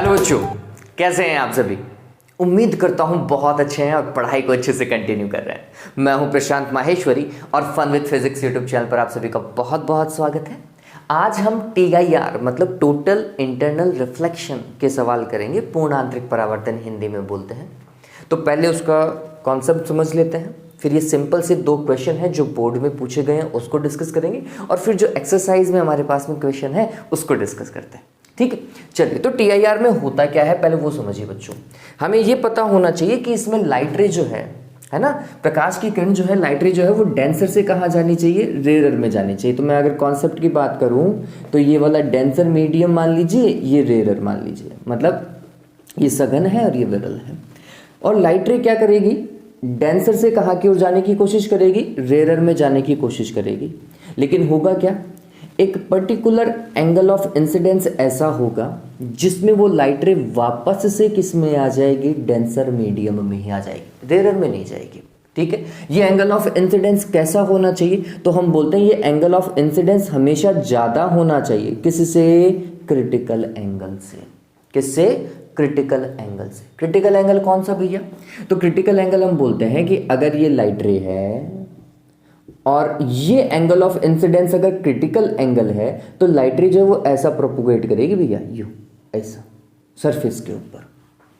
Hello बच्चों, कैसे हैं आप सभी। उम्मीद करता हूं बहुत अच्छे हैं और पढ़ाई को अच्छे से कंटिन्यू कर रहे हैं। मैं हूं प्रशांत माहेश्वरी और fun with physics YouTube channel पर आप सभी का बहुत बहुत स्वागत है। आज हम TIR मतलब टोटल इंटरनल रिफ्लेक्शन के सवाल करेंगे। पूर्ण आंतरिक परावर्तन हिंदी में बोलते हैं। तो पहले उसका कॉन्सेप्ट समझ लेते हैं, फिर ये सिंपल से 2 क्वेश्चन हैं जो बोर्ड में पूछे गए हैं उसको डिस्कस करेंगे, और फिर जो एक्सरसाइज में हमारे पास में क्वेश्चन है उसको डिस्कस करते हैं। ठीक है, चलिए। तो TIR में होता क्या है पहले वो समझिए बच्चों। हमें ये पता होना चाहिए कि इसमें लाइट रे जो है ना, प्रकाश की किरण जो है, लाइट रे जो है वो डेंसर से कहाँ जानी चाहिए, रेयर में जानी चाहिए। तो मैं अगर कॉन्सेप्ट की बात करूँ तो ये वाला डेंसर मीडियम मान लीजिए, ये रेयर मान लीजिए, मतलब ये सघन है और ये विरल है। और लाइट रे क्या करेगी, डेंसर से कहाँ की ओर जाने की कोशिश करेगी, रेयर में जाने की कोशिश करेगी। लेकिन होगा क्या, एक पर्टिकुलर एंगल ऑफ इंसिडेंस ऐसा होगा जिसमें वो लाइट रे वापस से किस में आ जाएगी, डेंसर मीडियम में ही आ जाएगी, रेयर में नहीं जाएगी। ठीक है, ये एंगल ऑफ इंसिडेंस कैसा होना चाहिए, तो हम बोलते हैं ये एंगल ऑफ इंसिडेंस हमेशा ज्यादा होना चाहिए किससे, क्रिटिकल एंगल से। किससे, क्रिटिकल एंगल से। क्रिटिकल एंगल कौन सा भैया, तो क्रिटिकल एंगल हम बोलते हैं कि अगर ये लाइट रे है और ये एंगल ऑफ इंसिडेंस अगर क्रिटिकल एंगल है तो लाइट रे जो है वो ऐसा प्रोपोगेट करेगी भैया, यूं ऐसा सरफेस के ऊपर,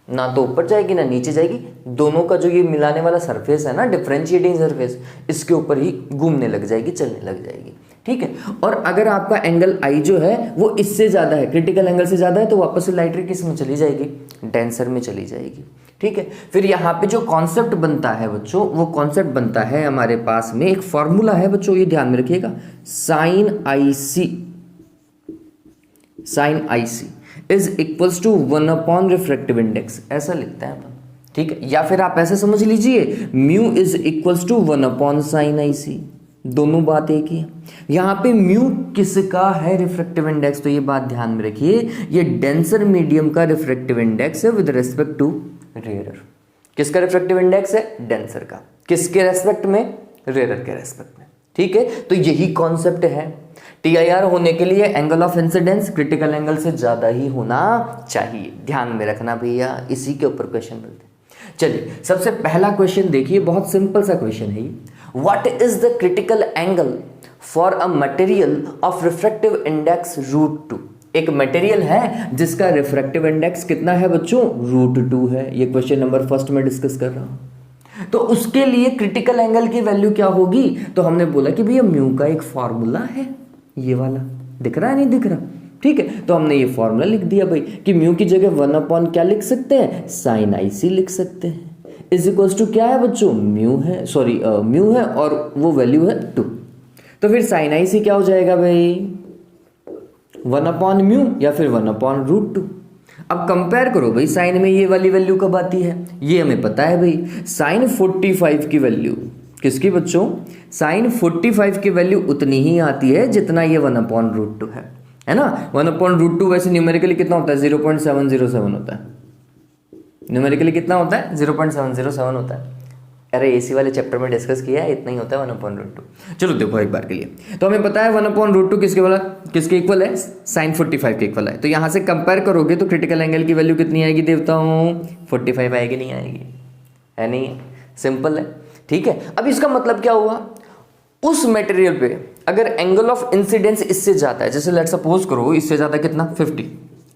ना तो ऊपर जाएगी ना नीचे जाएगी, दोनों का जो ये मिलाने वाला सरफेस है ना, डिफरेंशिएटिंग सरफेस, इसके ऊपर ही घूमने लग जाएगी, चलने लग जाएगी। ठीक है, और अगर आपका एंगल आई जो है वो इससे ज्यादा है, क्रिटिकल एंगल से ज्यादा है, तो वापस से लाइट रे किस में चली जाएगी, डेंसर में चली जाएगी। ठीक है, फिर यहाँ पे जो कॉन्सेप्ट बनता है बच्चों, वो कॉन्सेप्ट बनता है हमारे पास में एक फॉर्मूला है बच्चों, ये ध्यान में रखिएगा, sine I C is equals to 1 upon refractive index, ऐसा लिखते हैं अपन। ठीक है, या फिर आप ऐसे समझ लीजिए, mu is equals to 1 upon sine I C, दोनों बात एक ही है। यहां पे म्यू किसका है, रिफ्रैक्टिव इंडेक्स, तो ये बात ध्यान में रखिए, ये डेंसर मीडियम का रिफ्रैक्टिव इंडेक्स है विद रिस्पेक्ट टू रेयर। किसका रिफ्रैक्टिव इंडेक्स है, डेंसर का। किसके रेस्पेक्ट में, रेयर के रेस्पेक्ट में। ठीक है, तो यही कॉन्सेप्ट है। TIR होने के लिए angle of incidence critical angle से ज्यादा ही होना चाहिए, ध्यान में रखना भैया, इसी के ऊपर क्वेश्चन मिलते हैं। चलिए, सबसे पहला क्वेश्चन देखिए, बहुत सिंपल सा क्वेश्चन है ये। What is the critical angle for a material of refractive index √2। एक मटेरियल है जिसका रिफ्रैक्टिव इंडेक्स कितना है बच्चों, √2 है। ये क्वेश्चन नंबर 1 में डिस्कस कर रहा हूं। तो उसके लिए क्रिटिकल एंगल की वैल्यू क्या होगी, तो हमने बोला कि भैया म्यू का एक फॉर्मूला है, ये वाला दिख रहा है, नहीं दिख रहा। ठीक है, तो हमने ये फॉर्मूला लिख दिया भाई कि म्यू की जगह 1 अपॉन क्या लिख सकते हैं, साइन आई सी लिख सकते हैं, इज इक्वल्स टू क्या है बच्चों, म्यू है और वो वैल्यू है 2। तो फिर साइन आई सी क्या हो जाएगा भाई, 1 अपॉन म्यू या फिर 1 अपॉन √2। अब कंपेयर करो भाई, साइन में ये वाली वैल्यू कब आती है, ये हमें पता है भाई, साइन 45 की वैल्यू किसकी बच्चों, साइन 45 की वैल्यू उतनी ही आती है जितना ये 1 अपॉन √2 है ना। 1 अपॉन √2 वैसे न्यूमेरिकली कितना होता है, 0.707 होता है। न्यूमेरिकली कितना होता है, 0.707 होता है। अरे एसी वाले चैप्टर में डिस्कस किया है, इतना ही होता है 1 अपॉन √2। चलो देखो एक बार के लिए, तो हमें पता है 1 अपॉन √2 किसके इक्वल है, साइन 45 के इक्वल है। तो यहां से कंपेयर करोगे तो क्रिटिकल एंगल की वैल्यू कितनी आएगी, देवताओं 45 आएगी, नहीं आएगी, है नहीं, सिंपल है। ठीक है, अब इसका मतलब क्या हुआ, उस मटेरियल पे अगर एंगल ऑफ इंसिडेंस इससे ज्यादा है, जैसे लेट सपोज करो इससे ज्यादा कितना 50,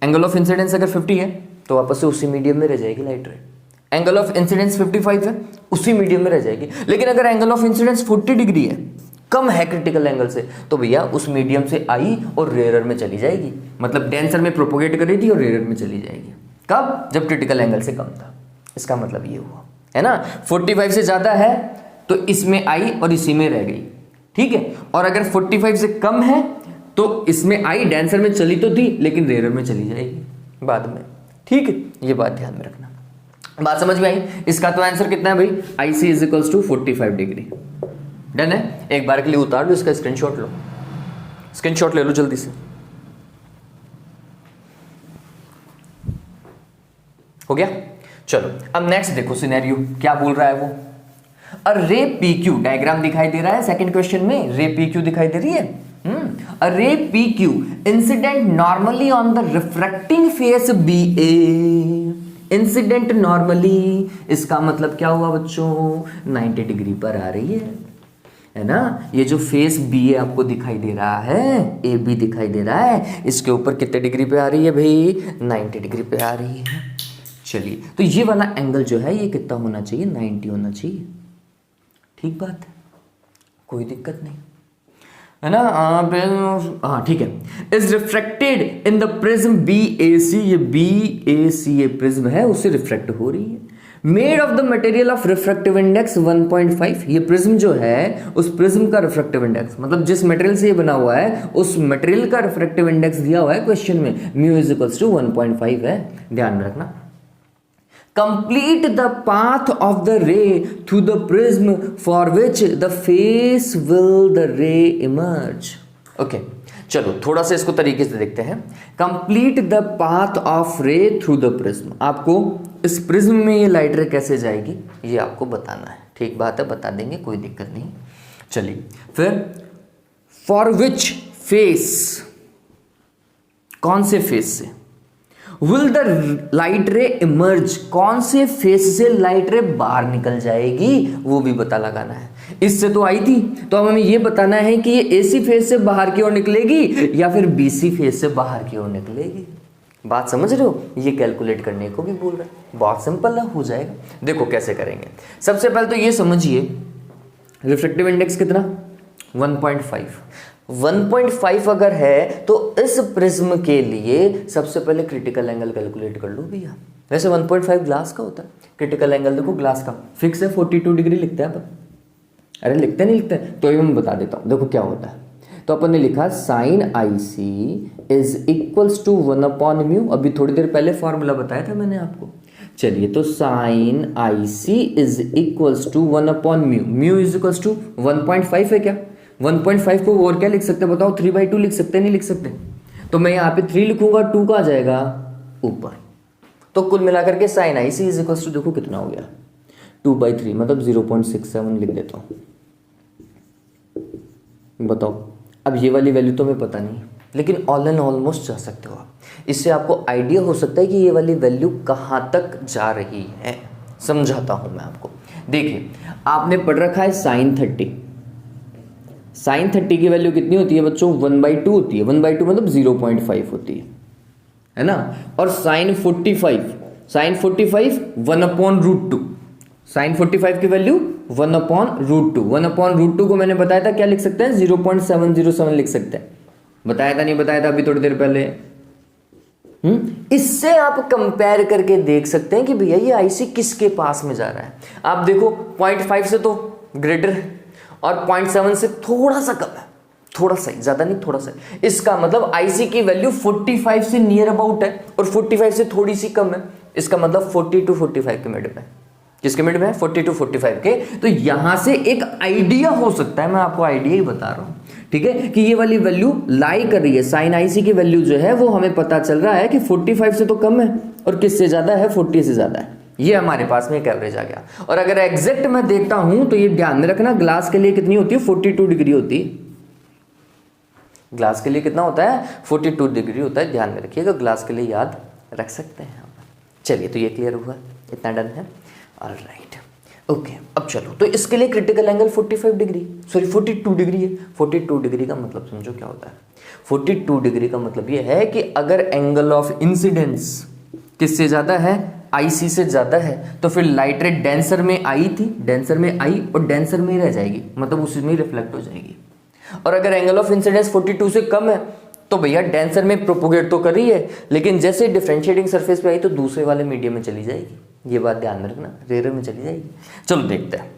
एंगल ऑफ इंसिडेंस अगर 50 है तो वापस से उसी मीडियम में रह जाएगी लाइट रे। एंगल ऑफ इंसिडेंस 55 है, उसी मीडियम में रह जाएगी। लेकिन अगर एंगल ऑफ इंसिडेंस 40 डिग्री है, कम है क्रिटिकल एंगल से, तो भैया उस मीडियम से आई और रेयर में चली जाएगी, मतलब डेंसर में प्रोपोगेट कर रही थी और रेयर में चली जाएगी। कब, जब क्रिटिकल एंगल से कम था। इसका मतलब ये हुआ है ना, 45 से ज्यादा है तो इसमें आई और इसी में रह गई। ठीक है, और अगर 45 से कम है तो इसमें आई, डेंसर में चली तो थी लेकिन रेयर में चली जाएगी बाद में। ठीक है, ये बात ध्यान में रखना। बात समझ में आई। इसका तो आंसर कितना है भाई, I C is equals to 45 degree. Done है, एक बार के लिए उतार लो इसका स्क्रीनशॉट, लो स्क्रीनशॉट ले लो जल्दी से। हो गया, चलो अब नेक्स्ट देखो सिनेरियो क्या बोल रहा है वो। और रे PQ डायग्राम दिखाई दे रहा है सेकंड क्वेश्चन में, रे PQ दिखाई दे रही है। A ray PQ incident normally on the refracting face BA. Incident normally, इसका मतलब क्या हुआ बच्चों, 90 डिग्री पर आ रही है ना। ये जो फेस बी ए आपको दिखाई दे रहा है, ए बी दिखाई दे रहा है, इसके ऊपर कितने डिग्री पे आ रही है भाई, 90 डिग्री पे आ रही है। चलिए, तो ये वाला एंगल जो है ये कितना होना चाहिए, 90 होना चाहिए। ठीक बात है, कोई दिक्कत नहीं है ना। हाँ ठीक है। Is refracted in the prism B A C, ये बी ए सी ये प्रिज्म है, उससे रिफ्रेक्ट हो रही है। Made of the material of refractive index 1.5, ये प्रिज्म जो है उस प्रिज्म का रिफ्रैक्टिव इंडेक्स, मतलब जिस मटेरियल से ये बना हुआ है उस मटेरियल का रिफ्रैक्टिव इंडेक्स दिया हुआ है क्वेश्चन में, म्यू इज इक्वल्स टू 1.5 है, ध्यान में रखना। Complete the path of the ray through the prism for which the face will the ray emerge. Okay, चलो थोड़ा सा इसको तरीके से देखते हैं। Complete the path of ray through the prism, आपको इस प्रिज्म में ये लाइट रे कैसे जाएगी ये आपको बताना है। ठीक बात है, बता देंगे, कोई दिक्कत नहीं। चलिए फिर, for which face, कौन से फेस से, विल द लाइट रे इमर्ज, कौन से फेस से लाइट रे बाहर निकल जाएगी वो भी पता लगाना है। इससे तो आई थी, तो अब हमें ये बताना है कि ये एसी फेस से बाहर की ओर निकलेगी या फिर बीसी फेस से बाहर की ओर निकलेगी। बात समझ रहे हो, ये कैलकुलेट करने को भी बोल रहे हैं, बहुत सिंपल है, हो जाएगा। देखो कैसे करेंगे। सबसे पहले तो ये समझिए रिफ्रैक्टिव इंडेक्स कितना, 1.5। 1.5 अगर है तो इस प्रिज्म के लिए सबसे पहले क्रिटिकल एंगल कैलकुलेट कर लो भैया। वैसे 1.5 ग्लास का होता है, क्रिटिकल एंगल देखो ग्लास का फिक्स है, 42 डिग्री लिखते हैं अपन। अरे लिखते नहीं लिखते, तो ये मैं बता देता हूँ। देखो क्या होता है, तो अपन ने लिखा sine I C is equals to 1/म्यू। अभी थोड़ी देर पहले फॉर्मूला बताया था मैंने आपको। चलिए, तो sine I C is equals to 1/म्यू, म्यू इज इक्वल्स टू 1.5 है क्या। 1.5 को और क्या लिख सकते हैं बताओ, 3/2 लिख सकते, नहीं लिख सकते। तो मैं यहाँ पे 3 लिखूंगा, 2 का आ जाएगा ऊपर। तो कुल मिलाकर के sine I C is equals to देखो कितना हो गया, 2/3, मतलब 0.67 लिख देता हूँ। बताओ, अब ये वाली वैल्यू तो हमें पता नहीं, लेकिन ऑल एंड ऑलमोस्ट जा सकते हो आप। इससे आपको आइडिया हो सकता है कि ये वाली वैल्यू कहाँ तक जा रही है। समझाता हूँ मैं आपको। देखिए, आपने पढ़ रखा है साइन 30। साइन 30 की वैल्यू कितनी होती है बच्चों, 1/2 होती है। 1/2 मतलब 0.5 होती है ना। और साइन 45, साइन 45 1/√2, साइन 45 की वैल्यू 1/√2। 1/√2 को मैंने बताया था क्या लिख सकते हैं, 0.707 लिख सकते हैं। बताया था नहीं बताया था अभी थोड़ी देर पहले। इससे आप कंपेयर करके देख सकते हैं कि भैया ये आईसी किसके पास में जा रहा है। आप देखो 0.5 से तो ग्रेटर है और 0.7 से थोड़ा सा कम है, थोड़ा सा ही, ज्यादा नहीं, थोड़ा सा। इसका मतलब आईसी की वैल्यू 45 से नियर अबाउट है और 45 से थोड़ी सी कम है। इसका मतलब 40 to 45 के मिड में। किसके मिड में है, 40 to 45 के। तो यहां से एक आइडिया हो सकता है, मैं आपको आइडिया ही बता रहा हूं, ठीक है, कि ये वाली वैल्यू लाई कर रही है। साइन आईसी की वैल्यू जो है वो हमें पता चल रहा है कि 45 से तो कम है और किससे ज्यादा है, 40 से ज्यादा है। ये हमारे पास में एक एवरेज आ गया। और अगर एग्जैक्ट मैं देखता हूं तो ये ध्यान में रखना, ग्लास के लिए कितनी होती है, 42 डिग्री होती है। ग्लास के लिए कितना होता है, 42 डिग्री होता है। ध्यान में रखिएगा, ग्लास के लिए याद रख सकते हैं। चलिए, तो ये क्लियर हुआ, इतना डन है। Alright, okay. अब चलो, तो इसके लिए क्रिटिकल एंगल 42 डिग्री है। 42 डिग्री का मतलब समझो क्या होता है। 42 डिग्री का मतलब ये है कि अगर एंगल ऑफ इंसिडेंस किससे ज्यादा है, आईसी से ज्यादा है, तो फिर लाइट रे डेंसर में आई थी, डेंसर में आई और डेंसर में ही रह जाएगी, मतलब उसी में रिफ्लेक्ट हो जाएगी। और अगर एंगल ऑफ इंसिडेंस 42 से कम है तो भैया डेंसर में प्रोपोगेट तो कर रही है, लेकिन जैसे डिफरेंशिएटिंग सरफेस पे आई तो दूसरे वाले मीडियम में चली जाएगी। ये बात ध्यान में रखना, रेयर में चली जाएगी। चलो देखते हैं,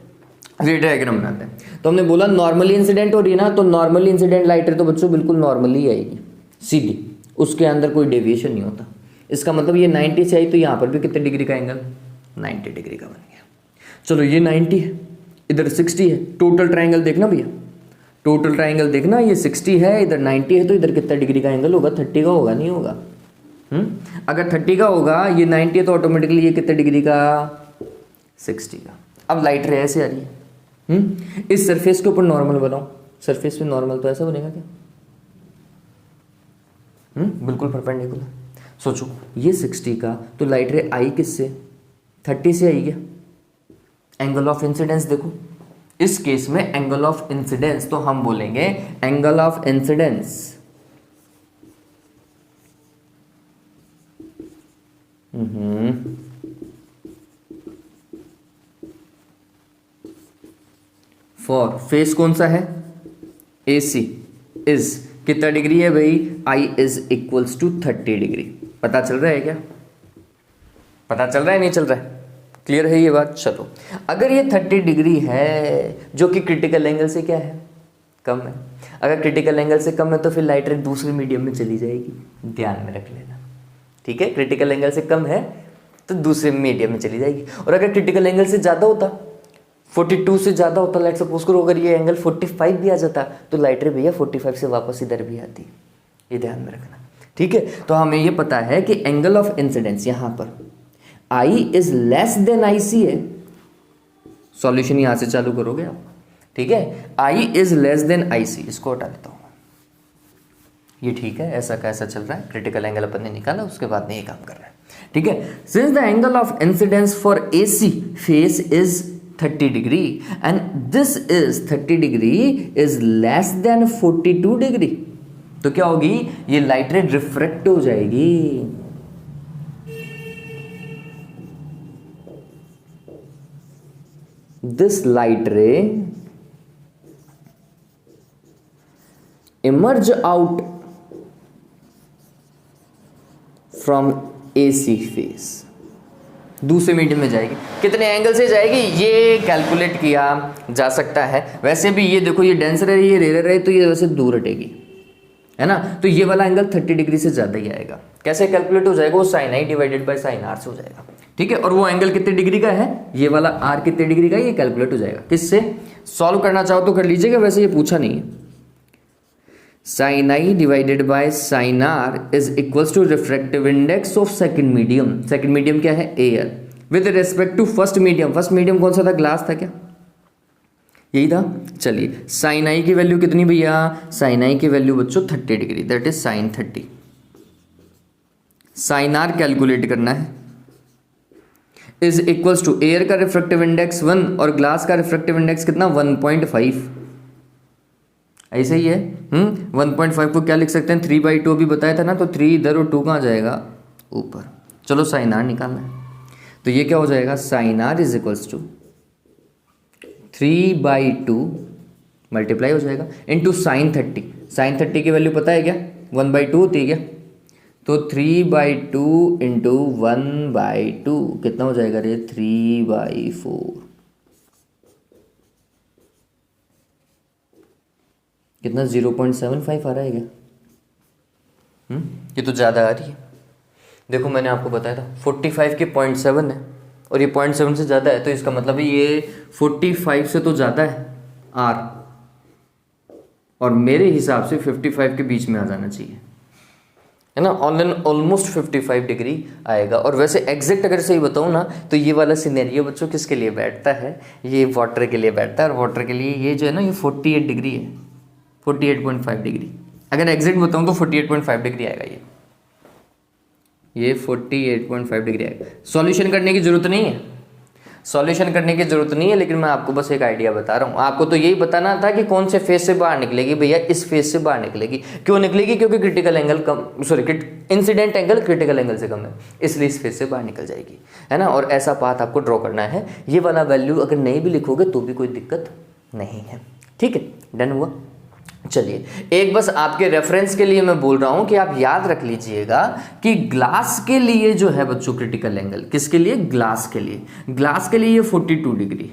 रे डायग्राम बनाते हैं। तो हमने बोला नॉर्मली इंसिडेंट हो रही है ना, तो नॉर्मली इंसिडेंट लाइट रे तो बच्चों बिल्कुल नॉर्मली आएगी, सीधी, उसके अंदर कोई डेविएशन नहीं होता। इसका मतलब ये 90 से आई तो यहाँ पर भी कितने डिग्री का एंगल, 90 डिग्री का बन गया। चलो, ये 90 है, इधर 60 है। टोटल ट्रायंगल देखना भैया, टोटल ट्रायंगल देखना, ये 60 है, इधर 90 है, तो इधर कितना डिग्री का एंगल होगा, 30 का होगा, नहीं होगा। अगर 30 का होगा, ये 90 है, तो ऑटोमेटिकली ये कितने डिग्री का, 60 का। अब लाइट रे ऐसे आ रही है, इस सरफेस के ऊपर नॉर्मल बनाओ। सरफेस पे नॉर्मल तो ऐसा बनेगा क्या, बिल्कुल परपेंडिकुलर। सोचो ये 60 का, तो लाइट रे आई किससे, 30 से आई क्या। एंगल ऑफ इंसिडेंस देखो, इस केस में एंगल ऑफ इंसिडेंस तो हम बोलेंगे angle of incidence for face कौन सा है, AC इज कितना डिग्री है भाई, I is equals to 30 degree. पता चल रहा है क्या, पता चल रहा है नहीं चल रहा है, क्लियर है ये बात। चलो अगर ये 30 डिग्री है जो कि क्रिटिकल एंगल से क्या है, कम है। अगर क्रिटिकल एंगल से कम है तो फिर लाइट रे दूसरे मीडियम में चली जाएगी, ध्यान में रख लेना, ठीक है। क्रिटिकल एंगल से कम है तो दूसरे मीडियम में चली जाएगी। और अगर क्रिटिकल एंगल से ज़्यादा होता, 42 से ज़्यादा होता, लाइट सपोज करो अगर ये एंगल 45 भी आ जाता तो लाइट रे भैया 45 से वापस इधर भी आती, ये ध्यान में रखना, ठीक है। तो हमें ये पता है कि एंगल ऑफ इंसिडेंस यहाँ पर I is less than IC है। सॉल्यूशन यहां से चालू करोगे आप, ठीक है। I is less than IC, इसको हटा देता हूं, ये ठीक है। ऐसा कैसा चल रहा है, क्रिटिकल एंगल अपन ने निकाला, उसके बाद में ये काम कर रहा है, ठीक है। Since the angle of incidence for AC face is 30 degree and this is 30 degree is less than 42 degree, तो क्या होगी, ये लाइट रे रिफ्रेक्ट हो जाएगी। This light ray emerge out from AC phase, दूसरे मीडियम में जाएगी। कितने एंगल से जाएगी ये कैलकुलेट किया जा सकता है। वैसे भी ये देखो, ये डेंसर है, ये रेयर है, तो ये वैसे दूर हटेगी, है ना। तो ये वाला एंगल 30 डिग्री से ज़्यादा ही आएगा। कैसे कैलकुलेट हो जाएगा, वो sine I divided by sine R से हो जाएगा, ठीक है। और वो एंगल कितने डिग्री का है, ये वाला आर कितने डिग्री का है, ये कैलकुलेट हो जाएगा। किससे, सॉल्व करना चाहो तो कर लीजिएगा, वैसे ये पूछा नहीं है। Sine I divided by sine R is equals to refractive index of second medium. Second medium क्या है, air, with respect to first medium. First medium कौन सा था, ग्लास था क्या, यही था। चलिए साइन आई की वैल्यू कितनी भैया, साइन आई की वैल्यू बच्चों 30 degree, that is sine 30। Sine R calculate करना है, इज इक्वल्स टू एयर का रिफ्रैक्टिव इंडेक्स 1 और ग्लास का रिफ्रैक्टिव इंडेक्स कितना 1.5, ऐसे ही है। 1.5 को क्या लिख सकते हैं, 3/2 अभी बताया था ना, तो 3 इधर और 2 कहाँ जाएगा, ऊपर। चलो साइन आर निकालना है, तो ये क्या हो जाएगा, sine R is equals to 3/2 multiply हो जाएगा इंटू साइन 30। साइन 30 की वैल्यू पता है क्या, 1/2 होती है क्या, तो 3/2 इंटू 1/2 कितना हो जाएगा रे, 3/4। कितना 0.75 आ रहा है क्या, ये तो ज़्यादा आ रही है। देखो मैंने आपको बताया था 45 के 0.7 है और ये 0.7 से ज़्यादा है, तो इसका मतलब है ये 45 से तो ज़्यादा है आर, और मेरे हिसाब से 55 के बीच में आ जाना चाहिए, है ना। ऑलमोस्ट 55 डिग्री आएगा। और वैसे एग्जैक्ट अगर सही बताऊँ ना, तो ये वाला सिनेरियो बच्चों किसके लिए बैठता है, ये वाटर के लिए बैठता है। और वाटर के लिए ये जो है ना, ये 48 डिग्री है, 48.5 डिग्री। अगर एग्जैक्ट बताऊँ तो 48.5 डिग्री आएगा ये 48.5 डिग्री आएगा। सॉल्यूशन करने की ज़रूरत नहीं है, सॉल्यूशन करने की ज़रूरत नहीं है, लेकिन मैं आपको बस एक आइडिया बता रहा हूँ। आपको तो यही बताना था कि कौन से फेज से बाहर निकलेगी भैया, इस फेज से बाहर निकलेगी। क्यों निकलेगी, क्योंकि क्रिटिकल एंगल कम, sorry incident angle critical angle से कम है, इसलिए इस फेज से बाहर निकल जाएगी, है ना। और ऐसा पाथ आपको ड्रॉ करना है। ये वाला वैल्यू अगर नहीं भी लिखोगे तो भी कोई दिक्कत नहीं है, ठीक है। डन हुआ। चलिए एक बस आपके रेफरेंस के लिए मैं बोल रहा हूं कि आप याद रख लीजिएगा कि ग्लास के लिए जो है बच्चों क्रिटिकल एंगल, किसके लिए, ग्लास के लिए, ग्लास के लिए ये 42 डिग्री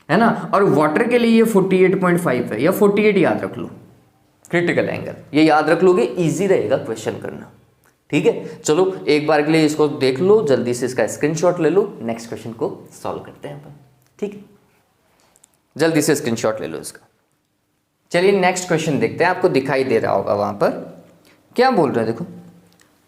है ना, और वाटर के लिए ये 48.5 है, या 48 याद रख लो क्रिटिकल एंगल, ये याद रख लोगे, इजी रहेगा क्वेश्चन करना, ठीक है। चलो एक बार के लिए इसको देख लो, जल्दी से इसका स्क्रीनशॉट ले लो, नेक्स्ट क्वेश्चन को सॉल्व करते हैं अपन, ठीक है। जल्दी से स्क्रीनशॉट ले लो इसका। चलिए नेक्स्ट क्वेश्चन देखते हैं, आपको दिखाई दे रहा होगा वहां पर क्या बोल रहे हैं, देखो।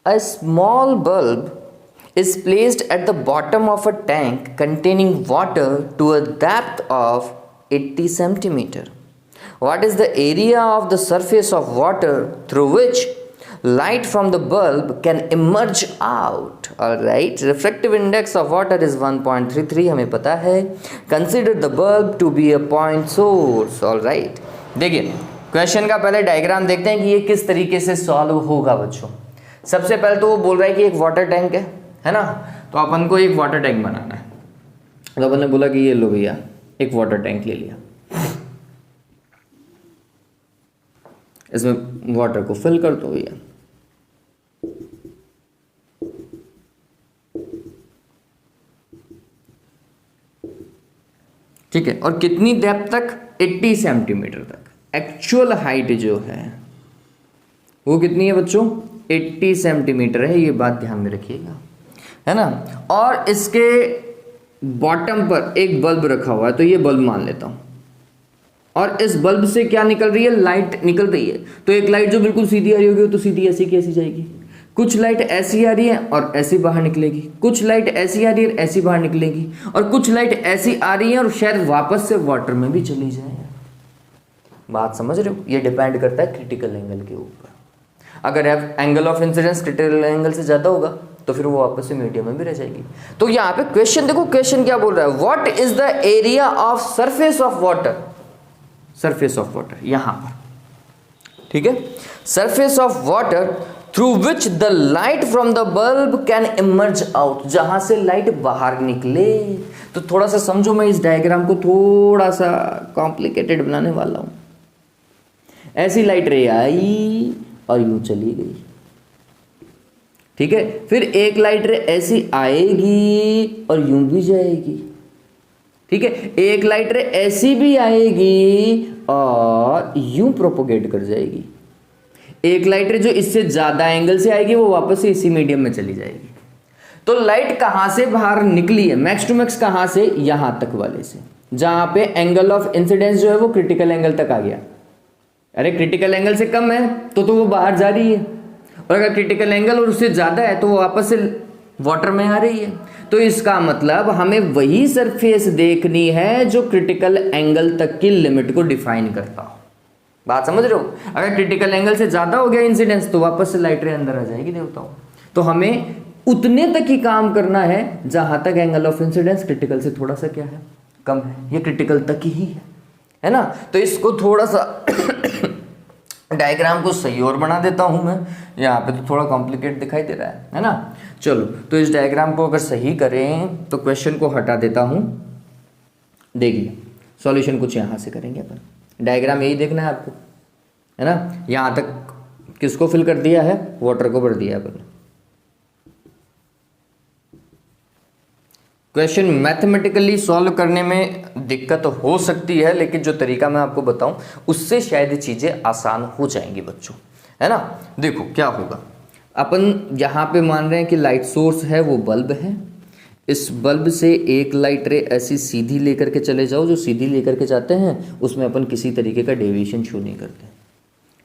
A small bulb is placed at the bottom of a tank containing water to a depth of 80 centimetre. What is the area of the surface of water through which light from the bulb can emerge out. Alright, refractive index of water is 1.33, हमें पता है. Consider the bulb to be a point source. Alright, देखिए question का पहले diagram देखते हैं कि ये किस तरीके से सॉल्व होगा बच्चों. सबसे पहले तो वो बोल रहा है कि एक वाटर टैंक है ना, तो अपन को एक वाटर टैंक बनाना है. तो अपन ने बोला कि ये लो भैया एक वाटर टैंक ले लिया, इसमें वाटर को फिल कर दो भैया. ठीक है, और कितनी डेप्थ तक? 80 सेंटीमीटर तक. एक्चुअल हाइट जो है वो कितनी है बच्चों? 80 सेंटीमीटर है, ये बात ध्यान में रखिएगा, है ना. और इसके बॉटम पर एक बल्ब रखा हुआ है, तो ये बल्ब मान लेता हूं, और इस बल्ब से क्या निकल रही है? लाइट निकल रही है. तो एक लाइट जो बिल्कुल सीधी आ रही होगी वो तो सीधी ऐसी की ऐसी जाएगी. कुछ लाइट ऐसी आ रही है और ऐसी बाहर निकलेगी, कुछ लाइट ऐसी आ रही है और ऐसी बाहर निकलेगी, और कुछ लाइट ऐसी आ रही है और शायद वापस से वाटर में भी चली जाए. बात समझ रहे हो? ये डिपेंड करता है क्रिटिकल एंगल के ऊपर. अगर angle of incidence critical angle से ज्यादा होगा तो फिर वो वापस से मीडियम में भी रह जाएगी. तो यहाँ पे क्वेश्चन देखो, क्वेश्चन क्या बोल रहा है? What is the area of surface of water? Surface of water यहां पर, ठीक है, surface of water through which the light from the bulb can emerge out, जहां से लाइट बाहर निकले. तो थोड़ा सा समझो, मैं इस डायग्राम को थोड़ा सा कॉम्प्लिकेटेड बनाने वाला हूं. ऐसी लाइट रे आई और यूं चली गई, ठीक है. फिर एक लाइट रे ऐसी आएगी और यूं भी जाएगी, ठीक है. एक लाइट रे ऐसी भी आएगी और यूं प्रोपोगेट कर जाएगी. एक लाइट रे जो इससे ज्यादा एंगल से आएगी वो वापस से इसी मीडियम में चली जाएगी. तो लाइट कहां से बाहर निकली है? मैक्स टू मैक्स कहां से? यहां तक वाले से, जहां पे एंगल ऑफ इंसिडेंस जो है वो क्रिटिकल एंगल तक आ गया. अरे क्रिटिकल एंगल से कम है तो वो बाहर जा रही है, और अगर क्रिटिकल एंगल और उससे ज्यादा है तो वो वापस से वाटर में आ रही है. तो इसका मतलब हमें वही सरफेस देखनी है जो क्रिटिकल एंगल तक की लिमिट को डिफाइन करता हो. बात समझ रहे हो? अगर क्रिटिकल एंगल से ज्यादा हो गया इंसिडेंस तो वापस से लाइट रे अंदर आ जाएगी देवताओं. तो हमें उतने तक ही काम करना है जहां तक एंगल ऑफ इंसिडेंस क्रिटिकल से थोड़ा सा क्या है? कम है. ये क्रिटिकल तक ही है ना. तो इसको थोड़ा सा डायग्राम को सही और बना देता हूं मैं. यहाँ पे तो थोड़ा कॉम्प्लिकेट दिखाई दे रहा है ना. चलो, तो इस डायग्राम को अगर सही करें तो क्वेश्चन को हटा देता हूं. देखिए सॉल्यूशन कुछ यहाँ से करेंगे अपन. डायग्राम यही देखना है आपको, है ना. यहाँ तक किसको फिल कर दिया है? वाटर को भर दिया है अपन. क्वेश्चन मैथमेटिकली सॉल्व करने में दिक्कत हो सकती है, लेकिन जो तरीका मैं आपको बताऊं उससे शायद चीज़ें आसान हो जाएंगी बच्चों, है ना. देखो क्या होगा, अपन यहाँ पे मान रहे हैं कि लाइट सोर्स है वो बल्ब है. इस बल्ब से एक लाइट रे ऐसी सीधी लेकर के चले जाओ, जो सीधी लेकर के जाते हैं उसमें अपन किसी तरीके का डेविएशन शो नहीं करते,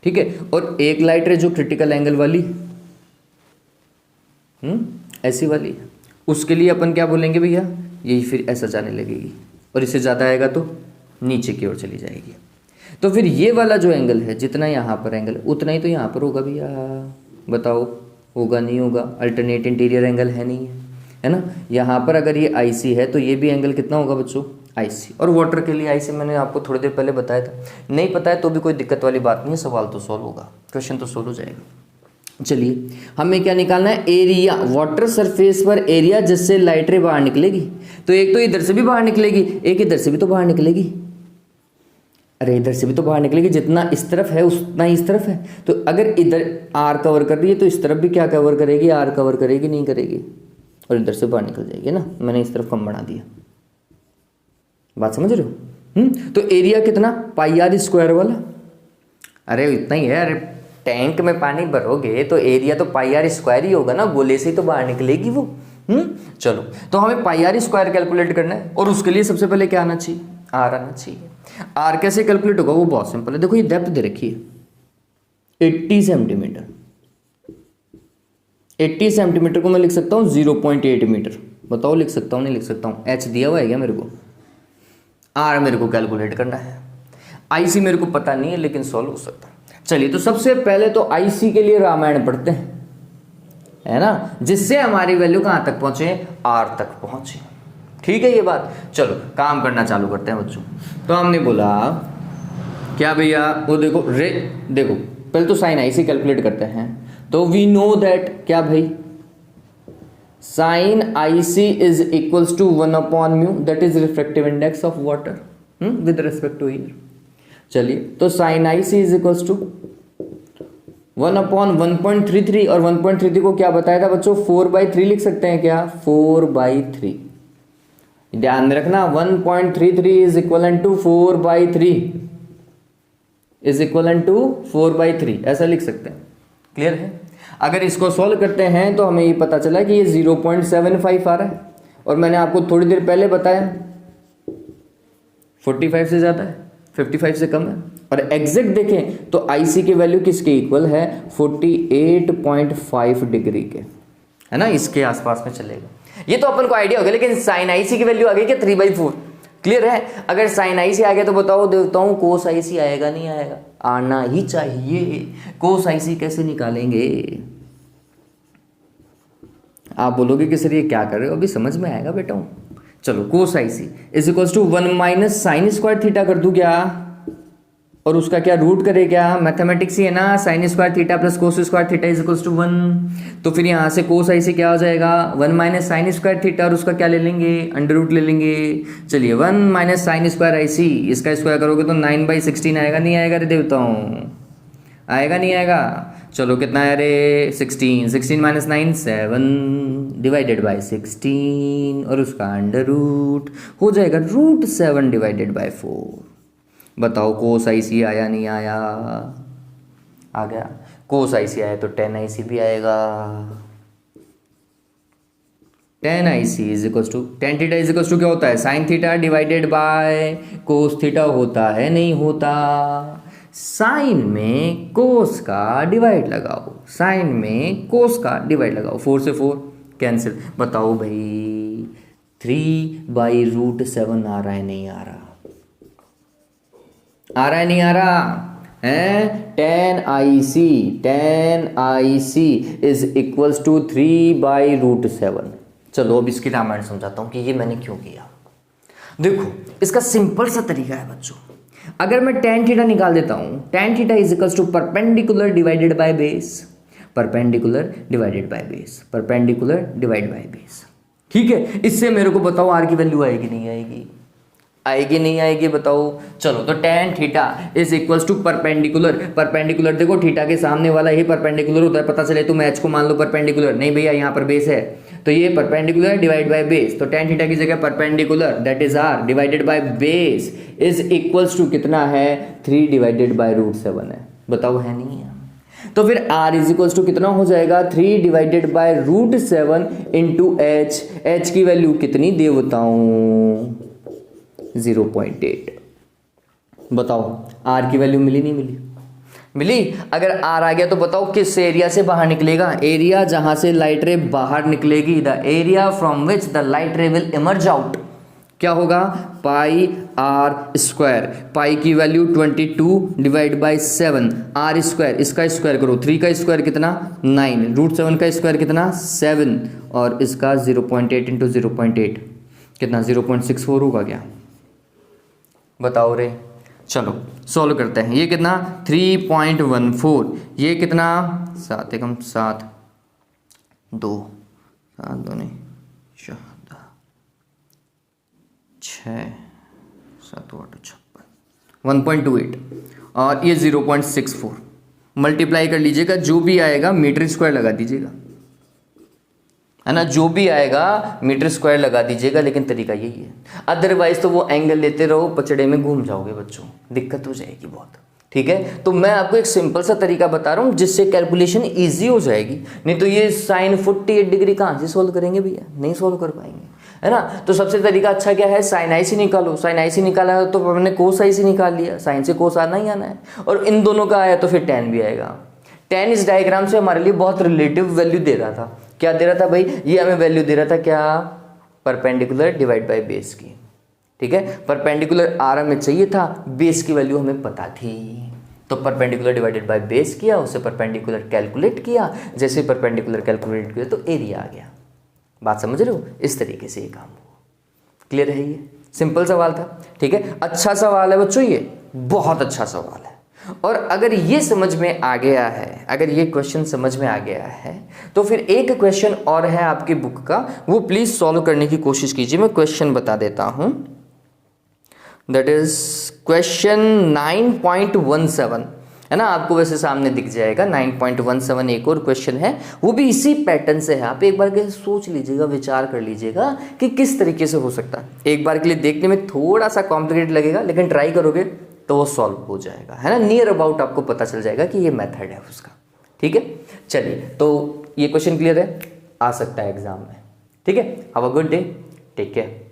ठीक है. और एक लाइट रे जो क्रिटिकल एंगल वाली ऐसी वाली है, उसके लिए अपन क्या बोलेंगे भैया? यही फिर ऐसा जाने लगेगी, और इससे ज़्यादा आएगा तो नीचे की ओर चली जाएगी. तो फिर ये वाला जो एंगल है, जितना यहाँ पर एंगल उतना ही तो यहाँ पर होगा भैया. बताओ होगा नहीं होगा? अल्टरनेट इंटीरियर एंगल है नहीं है ना. यहाँ पर अगर ये IC है तो ये भी एंगल कितना होगा बच्चों? IC. और वाटर के लिए IC मैंने आपको थोड़ी देर पहले बताया था. नहीं पता है तो भी कोई दिक्कत वाली बात नहीं है, सवाल तो सॉल्व होगा, क्वेश्चन तो सॉल्व हो जाएगा. चलिए, हमें क्या निकालना है? एरिया, वाटर सरफेस पर एरिया जिससे लाइट रे बाहर निकलेगी. तो एक तो इधर से भी बाहर निकलेगी, एक इधर से भी तो बाहर निकलेगी. अरे इधर से भी तो बाहर निकलेगी, जितना इस तरफ है उतना ही इस तरफ है. तो अगर इधर R कवर कर रही है तो इस तरफ भी क्या कवर करेगी? R कवर करेगी, नहीं करेगी, और इधर से बाहर निकल जाएगी ना. मैंने इस तरफ कम बना दिया. बात समझ रहे हो? तो एरिया कितना? πr² वाला. अरे इतना ही है. अरे टैंक में पानी भरोगे तो एरिया तो πr² ही होगा ना, गोले से ही तो बाहर निकलेगी वो. चलो, तो हमें πr² कैलकुलेट करना है, और उसके लिए सबसे पहले क्या आना चाहिए? R आना चाहिए. R कैसे कैलकुलेट होगा? वो बहुत सिंपल है. देखो ये डेप्थ दे रखी है 80 सेंटीमीटर. 80 सेंटीमीटर को मैं लिख सकता हूँ 0.8 मीटर. बताओ लिख सकता हूँ नहीं लिख सकता हूँ? H दिया हुआ है क्या मेरे को? R मेरे को कैलकुलेट करना है. IC मेरे को पता नहीं है लेकिन सॉल्व हो सकता है. चलिए तो सबसे पहले तो आईसी के लिए रामायण पढ़ते हैं, है ना, जिससे हमारी वैल्यू कहां तक पहुंचे, आर तक पहुंचे। ठीक है ये बात। चलो काम करना चालू करते हैं बच्चों। तो हमने बोला क्या भैया, वो देखो देखो पहले तो साइन आईसी कैलकुलेट करते हैं। तो वी नो दैट क्या भाई, sine IC is equals to 1/μ, that is refractive index of water with respect to air. चलिए तो sine IC is equals to 1/1.33, और 1.33 को क्या बताया था बच्चों, 4/3 लिख सकते हैं क्या, 4/3। ध्यान रखना 1.33 is equal to 4/3, is equal to 4/3, ऐसा लिख सकते हैं। क्लियर है। अगर इसको सॉल्व करते हैं तो हमें ये पता चला कि ये 0.75 आ रहा है, और मैंने आपको थोड़ी देर पहले बताया 45 से ज़्यादा है, 55 से कम है। और एग्जैक्ट देखें तो आईसी की वैल्यू किसके इक्वल है, 48.5 डिग्री के, है ना, इसके आसपास में चलेगा। ये तो अपन को आइडिया हो गया, लेकिन साइन आईसी की वैल्यू आ गई क्या, 3/4। क्लियर है। अगर साइन आईसी आ गया तो बताओ देवताओं कोस आईसी आएगा नहीं आएगा, आना ही चाहिए। कोस आईसी कैसे निकालेंगे, आप बोलोगे कि सर ये क्या कर रहे हो, अभी समझ में आएगा बेटा। चलो cos IC is equal to 1 - sine square theta कर दूं क्या, और उसका क्या रूट करे क्या, मैथमेटिक्स ही है ना, sine square theta plus cos square theta is equal to 1। तो फिर यहाँ से कोस आईसी क्या हो जाएगा, 1 - साइन स्क्वायर थीटा, और उसका क्या ले लेंगे, अंडर रूट ले लेंगे। चलिए 1 - साइन स्क्वायर आईसी, इसका स्क्वायर करोगे तो 9/16 आएगा नहीं आएगा रे देवताओं, आएगा नहीं आएगा। चलो कितना है रे, 16, 16 - 9 7 डिवाइडेड बाय 16, और उसका अंडर रूट हो जाएगा √7 डिवाइडेड बाय 4। बताओ कोस आईसी आया नहीं आया, आ गया। कोस आईसी आया तो tan आईसी भी आएगा। tan IC is equal to tan theta is equal to क्या होता है, sine theta divided by cos theta होता है, नहीं होता। साइन में कोस का डिवाइड लगाओ, साइन में कोस का डिवाइड लगाओ, 4 से 4 कैंसिल। बताओ भाई 3/√7 आ रहा है नहीं आ रहा, आ रहा है नहीं आ रहा है। tan IC is equals to 3/√7। चलो अब इसकी रामायण समझाता हूं कि ये मैंने क्यों किया। देखो इसका सिंपल सा तरीका है बच्चों, अगर मैं tan थीटा निकाल देता हूं, tan theta is equals to perpendicular divided by base, perpendicular divided by base, perpendicular divide by base. ठीक है, इससे मेरे को बताओ आर की वैल्यू आएगी नहीं आएगी, आएगी नहीं आएगी बताओ। चलो तो tan theta is equals to perpendicular, perpendicular देखो थीटा के सामने वाला ही परपेंडिकुलर होता है, पता चले तुम h को मान लो परपेंडिकुलर, नहीं भैया यहाँ पर बेस है तो ये परपेंडिकुलर डिवाइड बाय बेस, तो tan थीटा की जगह perpendicular that is r divided by base is equals to कितना है, 3 डिवाइडेड बाय √7 है। बताओ है नहीं है, तो फिर r इज इक्वल्स टू कितना हो जाएगा, 3 डिवाइडेड बाय √7 इंटू h की वैल्यू कितनी देवताओं, 0.8। बताओ आर की वैल्यू मिली नहीं मिली, मिली। अगर आर आ गया तो बताओ किस एरिया से बाहर निकलेगा, एरिया जहां से लाइट रे बाहर निकलेगी, the area from which the light रे विल इमर्ज आउट, क्या होगा, πr²। पाई की वैल्यू 22 डिवाइड बाई 7, r², इसका स्क्वायर करो, 3 का स्क्वायर कितना 9, √7 का स्क्वायर कितना 7, और इसका 0.8 इंटू 0.8 कितना 0.64 होगा क्या, बताओ रे। चलो सॉल्व करते हैं, ये कितना 3.14, ये कितना 7 एकम 7 2 7 2 नहीं 6 7 8 56 1.28, और ये 0.64 मल्टीप्लाई कर लीजिएगा, जो भी आएगा मीटर स्क्वायर लगा दीजिएगा, है ना, जो भी आएगा मीटर स्क्वायर लगा दीजिएगा, लेकिन तरीका यही है, अदरवाइज तो वो एंगल लेते रहो पचड़े में घूम जाओगे बच्चों, दिक्कत हो जाएगी बहुत। ठीक है, तो मैं आपको एक सिंपल सा तरीका बता रहा हूँ जिससे कैलकुलेशन इजी हो जाएगी, नहीं तो ये साइन 48 डिग्री कहाँ से सोल्व करेंगे भैया, नहीं सोल्व कर पाएंगे, है ना। तो सबसे तरीका अच्छा क्या है, साइन आईसी निकालो, साइन आईसी निकाला है तो हमने कोस आईसी निकाल लिया, साइन से कोस आना ही आना है, और इन दोनों का आया तो फिर tan भी आएगा। tan इस डायग्राम से हमारे लिए बहुत रिलेटिव वैल्यू दे रहा था, क्या दे रहा था भाई, ये हमें वैल्यू दे रहा था क्या, परपेंडिकुलर डिवाइड बाय बेस की। ठीक है, परपेंडिकुलर आर हमें चाहिए था, बेस की वैल्यू हमें पता थी। तो परपेंडिकुलर डिवाइडेड बाय बेस किया, उससे परपेंडिकुलर कैलकुलेट किया, जैसे परपेंडिकुलर कैलकुलेट किया तो एरिया आ गया। बात समझ रहे हो? इस तरीके से ये काम हुआ। क्लियर है? ये सिंपल सवाल था, ठीक है। अच्छा सवाल है बच्चों, ये बहुत अच्छा सवाल है। और अगर ये समझ में आ गया है, अगर ये क्वेश्चन समझ में आ गया है, तो फिर एक क्वेश्चन और है आपकी बुक का, वो प्लीज सॉल्व करने की कोशिश कीजिए। मैं क्वेश्चन बता देता हूं, दैट इज क्वेश्चन 9.17 है ना, आपको वैसे सामने दिख जाएगा 9.17 एक और क्वेश्चन है, वो भी इसी पैटर्न से है। आप एक बार के लिए सोच लीजिएगा, विचार कर लीजिएगा कि किस तरीके से हो सकता है। एक बार के लिए देखने में थोड़ा सा कॉम्प्लिकेटेड लगेगा, लेकिन ट्राई करोगे तो वो सॉल्व हो जाएगा, है ना। नियर अबाउट आपको पता चल जाएगा कि ये मेथड है उसका, ठीक है। चलिए, तो ये क्वेश्चन क्लियर है, आ सकता है एग्जाम में, ठीक है। Have a good day, take care.